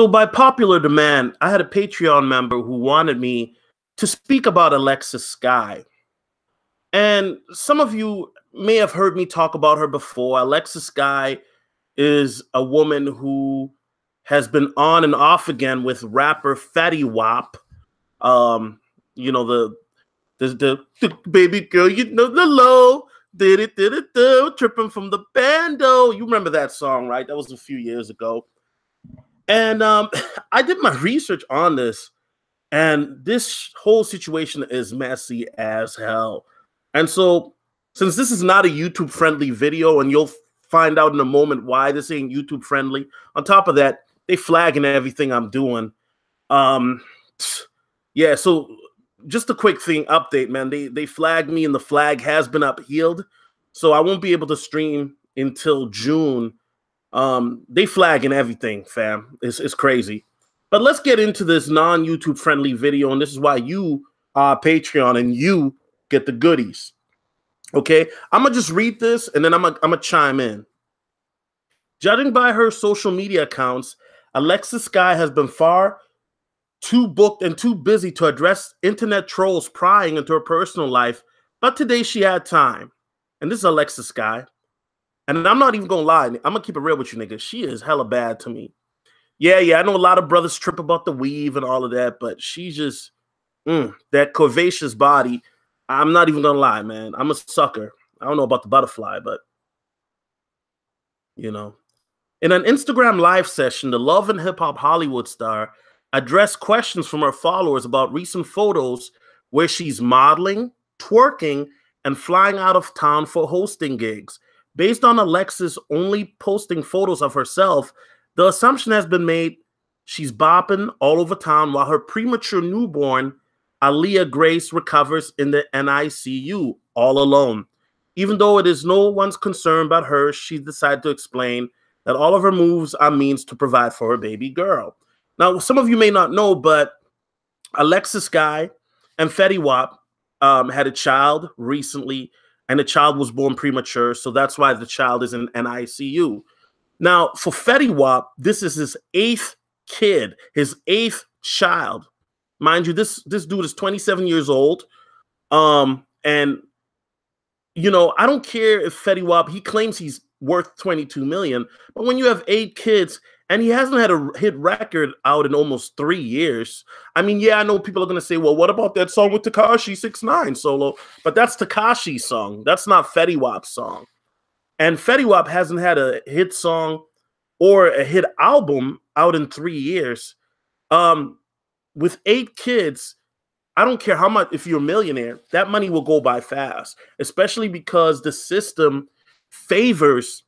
So by popular demand, I had a Patreon member who wanted me to speak about Alexis Sky. And some of you may have heard me talk about her before. Alexis Sky is a woman who has been on and off again with rapper Fetty Wap. Um, you know, the baby girl, you know the low, did it do, tripping from the bando. You remember that song, right? That was a few years ago. And I did my research on this, and this whole situation is messy as hell. And so, since this is not a YouTube friendly video, and you'll find out in a moment why this ain't YouTube friendly, on top of that, they flagging everything I'm doing. Um, yeah, so just a quick thing update, man. They flagged me, and the flag has been upheld, so I won't be able to stream until June. They flagging everything, fam. It's crazy. But let's get into this non-YouTube friendly video, and this is why you are Patreon and you get the goodies. Okay, I'm gonna just read this and then I'm gonna chime in. Judging by her social media accounts, Alexis Sky has been far too booked and too busy to address internet trolls prying into her personal life, but today she had time. And this is Alexis Sky. And I'm not even gonna lie, I'm gonna keep it real with you, nigga. She is hella bad to me. Yeah, I know a lot of brothers trip about the weave and all of that, but she's just that curvaceous body. I'm not even gonna lie, man. I'm a sucker. I don't know about the butterfly, but you know. In an Instagram live session, the Love and Hip Hop Hollywood star addressed questions from her followers about recent photos where she's modeling, twerking, and flying out of town for hosting gigs. Based on Alexis only posting photos of herself, the assumption has been made she's bopping all over town while her premature newborn, Aaliyah Grace, recovers in the NICU all alone. Even though it is no one's concern about her, she decided to explain that all of her moves are means to provide for her baby girl. Now, some of you may not know, but Alexis Sky and Fetty Wap had a child recently, and the child was born premature, so that's why the child is in NICU. Now, for Fetty Wap, this is his 8th kid, his 8th child. Mind you, this dude is 27 years old. And, you know, I don't care if Fetty Wap, he claims he's worth 22 million, but when you have 8 kids and he hasn't had a hit record out in almost 3 years, I mean, yeah, I know people are going to say, well, what about that song with Tekashi 6ix9ine solo? But that's Tekashi's song. That's not Fetty Wap's song. And Fetty Wap hasn't had a hit song or a hit album out in 3 years. With 8 kids, I don't care how much, if you're a millionaire, that money will go by fast, especially because the system favors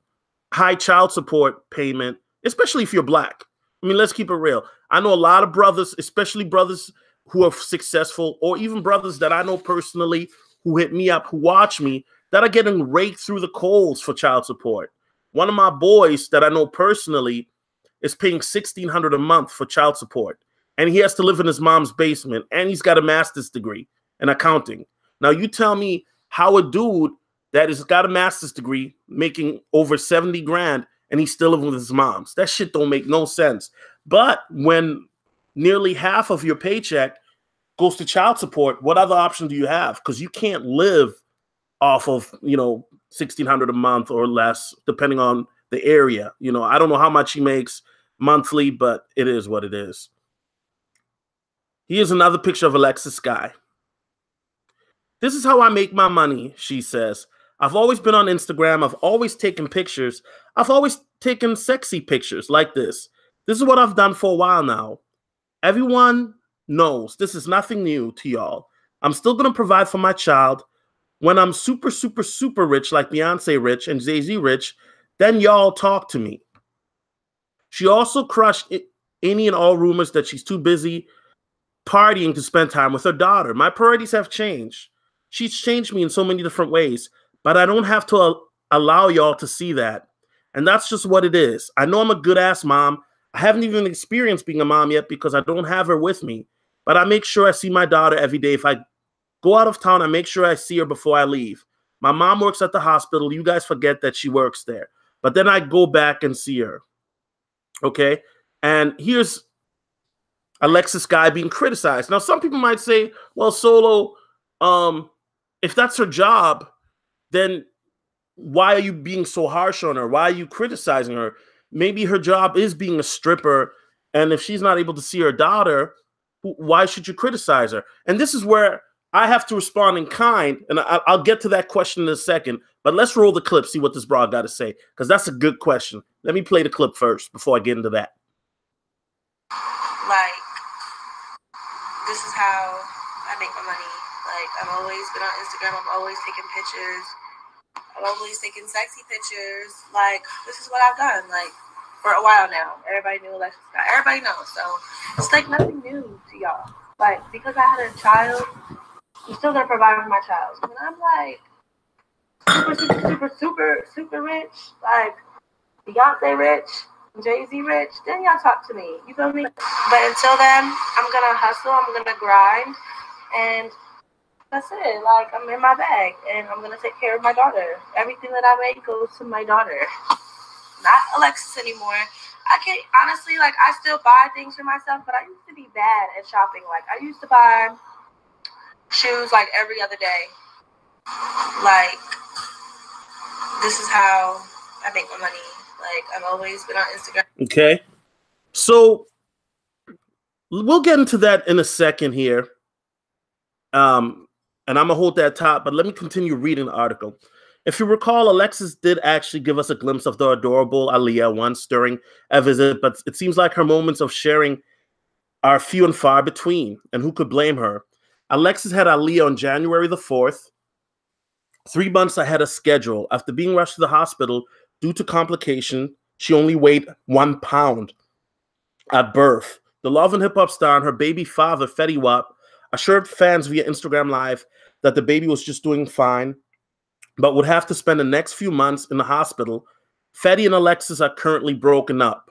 high child support payment, especially if you're black. I mean, let's keep it real. I know a lot of brothers, especially brothers who are successful, or even brothers that I know personally who hit me up, who watch me, that are getting raked through the coals for child support. One of my boys that I know personally is paying $1,600 a month for child support, and he has to live in his mom's basement, and he's got a master's degree in accounting. Now, you tell me how a dude that has got a master's degree making over 70 grand and he's still living with his mom's. That shit don't make no sense. But when nearly half of your paycheck goes to child support, what other option do you have? Because you can't live off of, you know, $1,600 a month or less, depending on the area. You know, I don't know how much he makes monthly, but it is what it is. Here's another picture of Alexis Sky. This is how I make my money, she says. I've always been on Instagram. I've always taken pictures. I've always taken sexy pictures like this. This is what I've done for a while now. Everyone knows this is nothing new to y'all. I'm still going to provide for my child. When I'm super, super, super rich, like Beyonce rich and Jay-Z rich, then y'all talk to me. She also crushed any and all rumors that she's too busy partying to spend time with her daughter. My priorities have changed. She's changed me in so many different ways, but I don't have to allow y'all to see that. And that's just what it is. I know I'm a good-ass mom. I haven't even experienced being a mom yet because I don't have her with me, but I make sure I see my daughter every day. If I go out of town, I make sure I see her before I leave. My mom works at the hospital. You guys forget that she works there. But then I go back and see her. Okay? And here's Alexis guy being criticized. Now, some people might say, well, Solo, if that's her job, then why are you being so harsh on her? Why are you criticizing her? Maybe her job is being a stripper, and if she's not able to see her daughter, why should you criticize her? And this is where I have to respond in kind, and I'll get to that question in a second, but let's roll the clip, see what this broad got to say, because that's a good question. Let me play the clip first before I get into that. Like, this is how I make my money. Like, I've always been on Instagram. I'm always taking pictures. I'm always taking sexy pictures. Like, this is what I've done, like, for a while now. Everybody knew Alexis Scott. Everybody knows. So, it's, like, nothing new to y'all. Like, because I had a child, I'm still going to provide for my child. When I'm, like, super rich, like, Beyonce rich, Jay-Z rich, then y'all talk to me. You feel me? But until then, I'm going to hustle. I'm going to grind. And that's it. Like, I'm in my bag, and I'm going to take care of my daughter. Everything that I make goes to my daughter. Not Alexis anymore. I can't, honestly, like, I still buy things for myself, but I used to be bad at shopping. Like, I used to buy shoes, like, every other day. Like, this is how I make my money. Like, I've always been on Instagram. Okay. So, we'll get into that in a second here. And I'm going to hold that top, but let me continue reading the article. If you recall, Alexis did actually give us a glimpse of the adorable Aaliyah once during a visit, but it seems like her moments of sharing are few and far between, and who could blame her? Alexis had Aaliyah on January the 4th, 3 months ahead of schedule. After being rushed to the hospital due to complication, she only weighed 1 pound at birth. The Love and Hip Hop star and her baby father, Fetty Wap, assured fans via Instagram Live that the baby was just doing fine, but would have to spend the next few months in the hospital. Fetty and Alexis are currently broken up.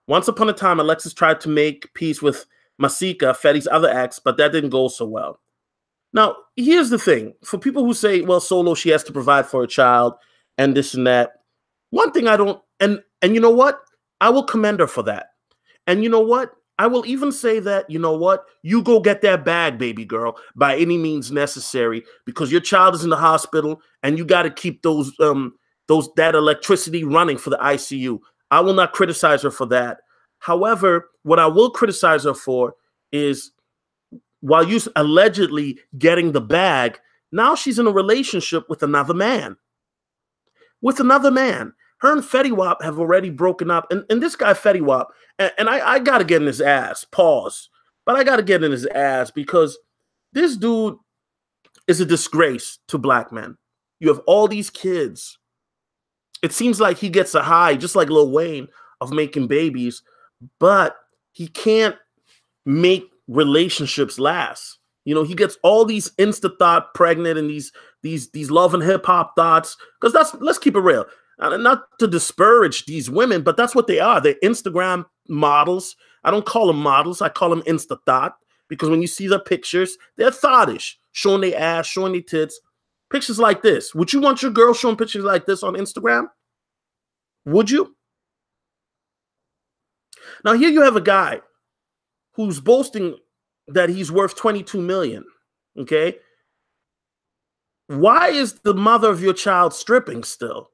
Once upon a time, Alexis tried to make peace with Masika, Fetty's other ex, but that didn't go so well. Now, here's the thing. For people who say, well, Solo, she has to provide for a child and this and that, one thing I don't, and you know what? I will commend her for that. And you know what? I will even say that, you know what? You go get that bag, baby girl, by any means necessary, because your child is in the hospital and you got to keep that electricity running for the ICU. I will not criticize her for that. However, what I will criticize her for is while you allegedly getting the bag, now she's in a relationship with another man. With another man. Her and Fetty Wap have already broken up. And this guy, Fetty Wap, and I got to get in his ass, pause. But I got to get in his ass because this dude is a disgrace to black men. You have all these kids. It seems like he gets a high, just like Lil Wayne, of making babies, but he can't make relationships last. You know, he gets all these insta thought pregnant and these love and hip hop thoughts, because let's keep it real. Not to disparage these women, but that's what they are. They're Instagram models. I don't call them models. I call them insta thought, because when you see their pictures, they're thottish, showing their ass, showing their tits. Pictures like this. Would you want your girl showing pictures like this on Instagram? Would you? Now here you have a guy who's boasting that he's worth 22 million. Okay. Why is the mother of your child stripping still?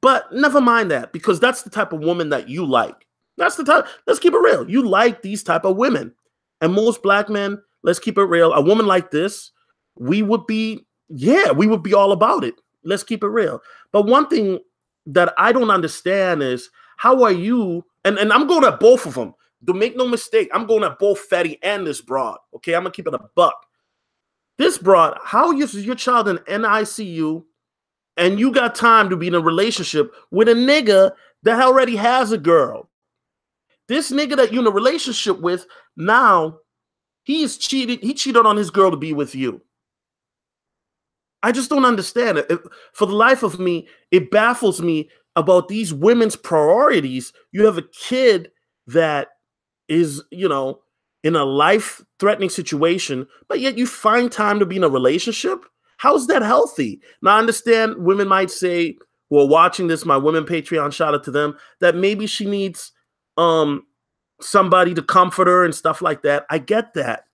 But never mind that, because that's the type of woman that you like. That's the type. Let's keep it real. You like these type of women. And most black men, let's keep it real. A woman like this, we would be all about it. Let's keep it real. But one thing that I don't understand is, how are you, and I'm going at both of them. Don't make no mistake. I'm going at both Fetty and this broad. Okay, I'm going to keep it a buck. This broad, how is your child in NICU and you got time to be in a relationship with a nigga that already has a girl? This nigga that you're in a relationship with, now he cheated on his girl to be with you. I just don't understand it. For the life of me, it baffles me about these women's priorities. You have a kid that is, you know, in a life-threatening situation, but yet you find time to be in a relationship? How is that healthy? Now, I understand women might say, who are watching this, my women Patreon, shout out to them, that maybe she needs somebody to comfort her and stuff like that. I get that.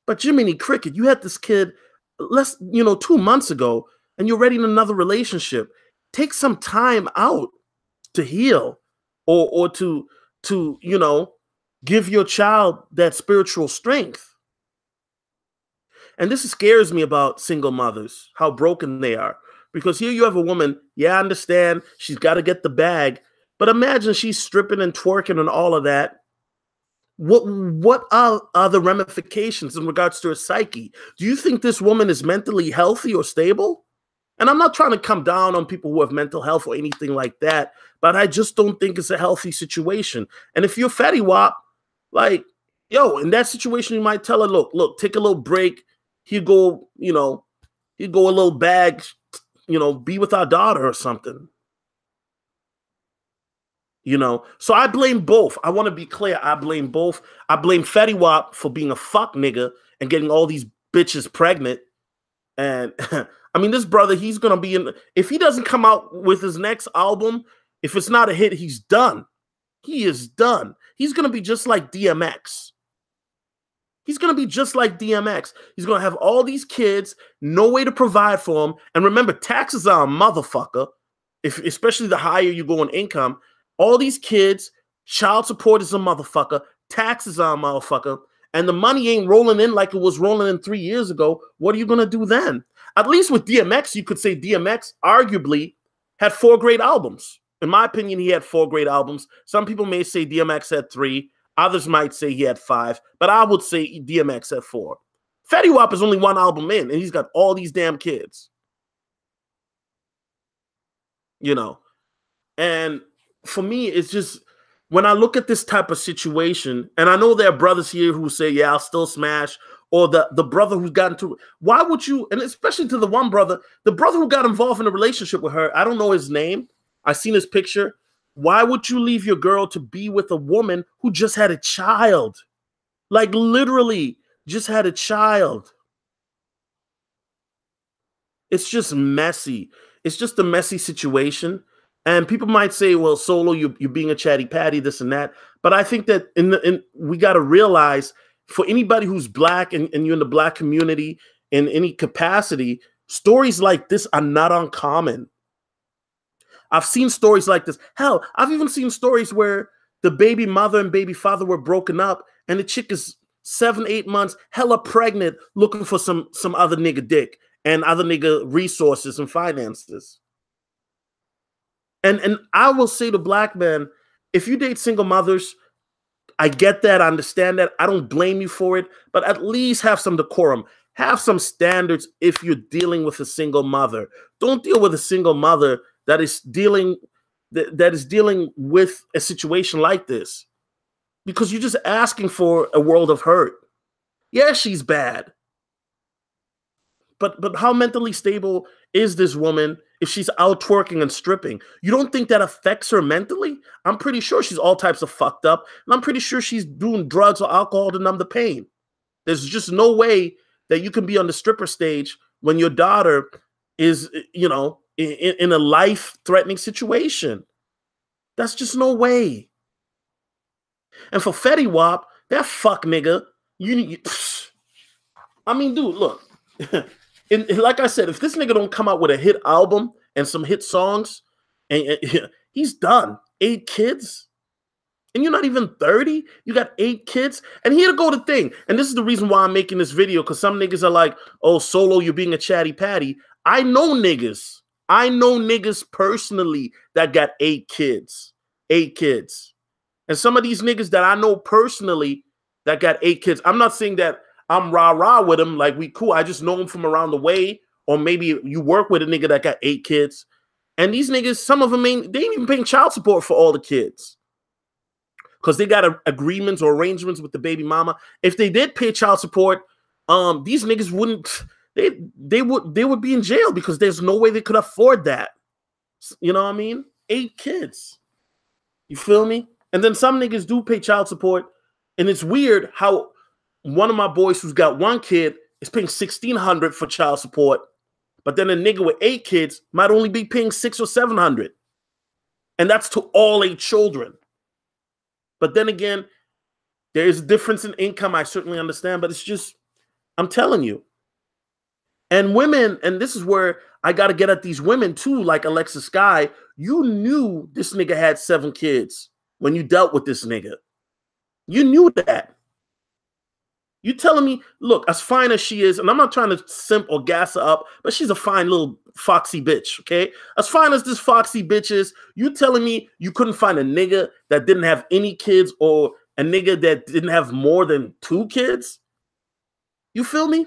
But Jiminy Cricket, you had this kid 2 months ago, and you're already in another relationship. Take some time out to heal, or to give your child that spiritual strength. And this scares me about single mothers, how broken they are. Because here you have a woman, yeah, I understand, she's got to get the bag, but imagine she's stripping and twerking and all of that. What are the ramifications in regards to her psyche? Do you think this woman is mentally healthy or stable? And I'm not trying to come down on people who have mental health or anything like that, but I just don't think it's a healthy situation. And if you're Fetty Wap, like, yo, in that situation, you might tell her, look, take a little break. He'd go a little bag, be with our daughter or something. So I blame both. I want to be clear. I blame both. I blame Fetty Wap for being a fuck nigga and getting all these bitches pregnant. And I mean, this brother, he's going to be if he doesn't come out with his next album, if it's not a hit, he's done. He is done. He's going to be just like DMX. He's going to be just like DMX. He's going to have all these kids, no way to provide for them. And remember, taxes are a motherfucker, especially the higher you go in income. All these kids, child support is a motherfucker, taxes are a motherfucker, and the money ain't rolling in like it was rolling in 3 years ago. What are you going to do then? At least with DMX, you could say DMX arguably had 4 great albums. In my opinion, he had 4 great albums. Some people may say DMX had 3. Others might say he had 5. But I would say DMX had 4. Fetty Wap is only 1 album in, and he's got all these damn kids. And for me, it's just, when I look at this type of situation, and I know there are brothers here who say, yeah, I'll still smash, or the brother who's gotten to, why would you, and especially to the one brother, the brother who got involved in a relationship with her, I don't know his name, I seen his picture. Why would you leave your girl to be with a woman who just had a child? Like literally just had a child. It's just messy. It's just a messy situation. And people might say, well, Solo, you're being a chatty patty, this and that. But I think that we got to realize, for anybody who's black and you're in the black community in any capacity, stories like this are not uncommon. I've seen stories like this. Hell, I've even seen stories where the baby mother and baby father were broken up and the chick is 7-8 months, hella pregnant, looking for some other nigga dick and other nigga resources and finances. And I will say to black men, if you date single mothers, I get that, I understand that, I don't blame you for it, but at least have some decorum, have some standards if you're dealing with a single mother. Don't deal with a single mother that is dealing with a situation like this, because you're just asking for a world of hurt. Yeah, she's bad, but how mentally stable is this woman if she's out twerking and stripping? You don't think that affects her mentally? I'm pretty sure she's all types of fucked up, and I'm pretty sure she's doing drugs or alcohol to numb the pain. There's just no way that you can be on the stripper stage when your daughter is, in a life-threatening situation. That's just no way. And for Fetty Wap, that fuck nigga, I mean, dude, look. And like I said, if this nigga don't come out with a hit album and some hit songs, and he's done. 8 kids, and you're not even 30. You got 8 kids, and here to go the thing. And this is the reason why I'm making this video, because some niggas are like, "Oh, Solo, you're being a chatty patty." I know niggas. I know niggas personally that got 8 kids. 8 kids, and some of these niggas that I know personally that got 8 kids. I'm not saying that I'm rah-rah with him, like we cool. I just know him from around the way, or maybe you work with a nigga that got 8 kids. And these niggas, some of them they ain't even paying child support for all the kids, because they got agreements or arrangements with the baby mama. If they did pay child support, these niggas wouldn't, they would be in jail, because there's no way they could afford that. You know what I mean? 8 kids. You feel me? And then some niggas do pay child support, and it's weird how one of my boys who's got 1 kid is paying $1,600 for child support, but then a nigga with 8 kids might only be paying $600 or $700, and that's to all 8 children. But then again, there is a difference in income. I certainly understand, but it's just, I'm telling you. And women, and this is where I got to get at these women too, like Alexis Sky. You knew this nigga had 7 kids when you dealt with this nigga. You knew that. You telling me, look, as fine as she is, and I'm not trying to simp or gas her up, but she's a fine little foxy bitch, okay? As fine as this foxy bitch is, you telling me you couldn't find a nigga that didn't have any kids or a nigga that didn't have more than 2 kids? You feel me?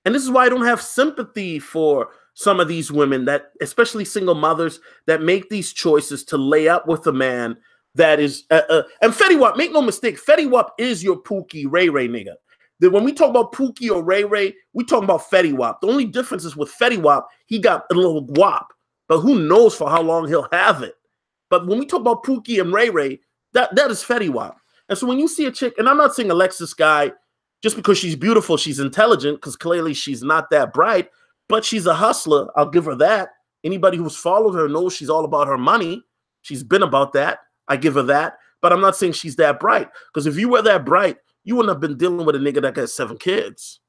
And this is why I don't have sympathy for some of these women, that, especially single mothers, that make these choices to lay up with a man that is, and Fetty Wap, make no mistake, Fetty Wap is your Pookie Ray Ray nigga. When we talk about Pookie or Ray Ray, we talking about Fetty Wap. The only difference is with Fetty Wap, he got a little guap, but who knows for how long he'll have it. But when we talk about Pookie and Ray Ray, that is Fetty Wap. And so when you see a chick, and I'm not saying Alexis Sky, just because she's beautiful, she's intelligent, because clearly she's not that bright, but she's a hustler. I'll give her that. Anybody who's followed her knows she's all about her money. She's been about that. I give her that. But I'm not saying she's that bright, because if you were that bright, you wouldn't have been dealing with a nigga that got 7 kids.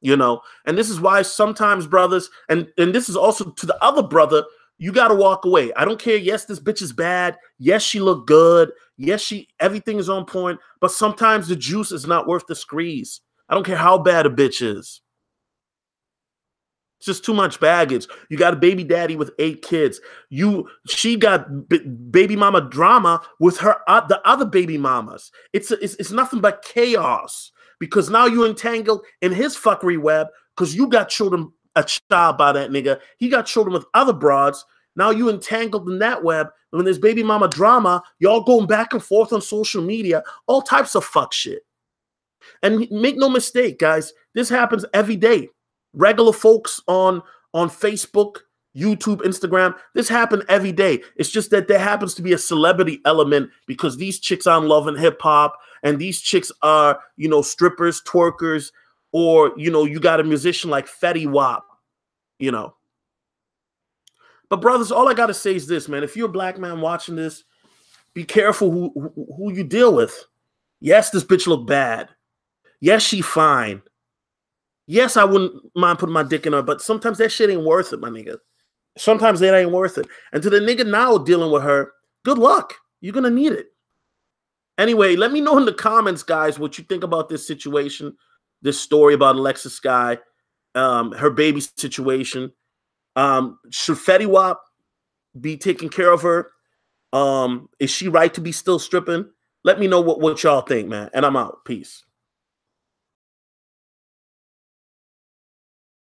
You know, and this is why sometimes brothers, and this is also to the other brother, you got to walk away. I don't care. Yes, this bitch is bad. Yes, she look good. Yes, everything is on point. But sometimes the juice is not worth the squeeze. I don't care how bad a bitch is. It's just too much baggage. You got a baby daddy with 8 kids. She got baby mama drama with her the other baby mamas. It's nothing but chaos, because now you entangled in his fuckery web, because you got children, a child by that nigga. He got children with other broads. Now you entangled in that web. And when there's baby mama drama, y'all going back and forth on social media, all types of fuck shit. And make no mistake, guys, this happens every day. Regular folks on Facebook, YouTube, Instagram, this happens every day. It's just that there happens to be a celebrity element, because these chicks are on Love and Hip Hop, and these chicks are, you know, strippers, twerkers, or, you know, you got a musician like Fetty Wap, you know. But brothers, all I got to say is this, man. If you're a black man watching this, be careful who you deal with. Yes, this bitch look bad. Yes, she fine. Yes, I wouldn't mind putting my dick in her, but sometimes that shit ain't worth it, my nigga. Sometimes that ain't worth it. And to the nigga now dealing with her, good luck. You're going to need it. Anyway, let me know in the comments, guys, what you think about this situation, this story about Alexis Sky, her baby situation. Should Fetty Wap be taking care of her? Is she right to be still stripping? Let me know what y'all think, man. And I'm out. Peace.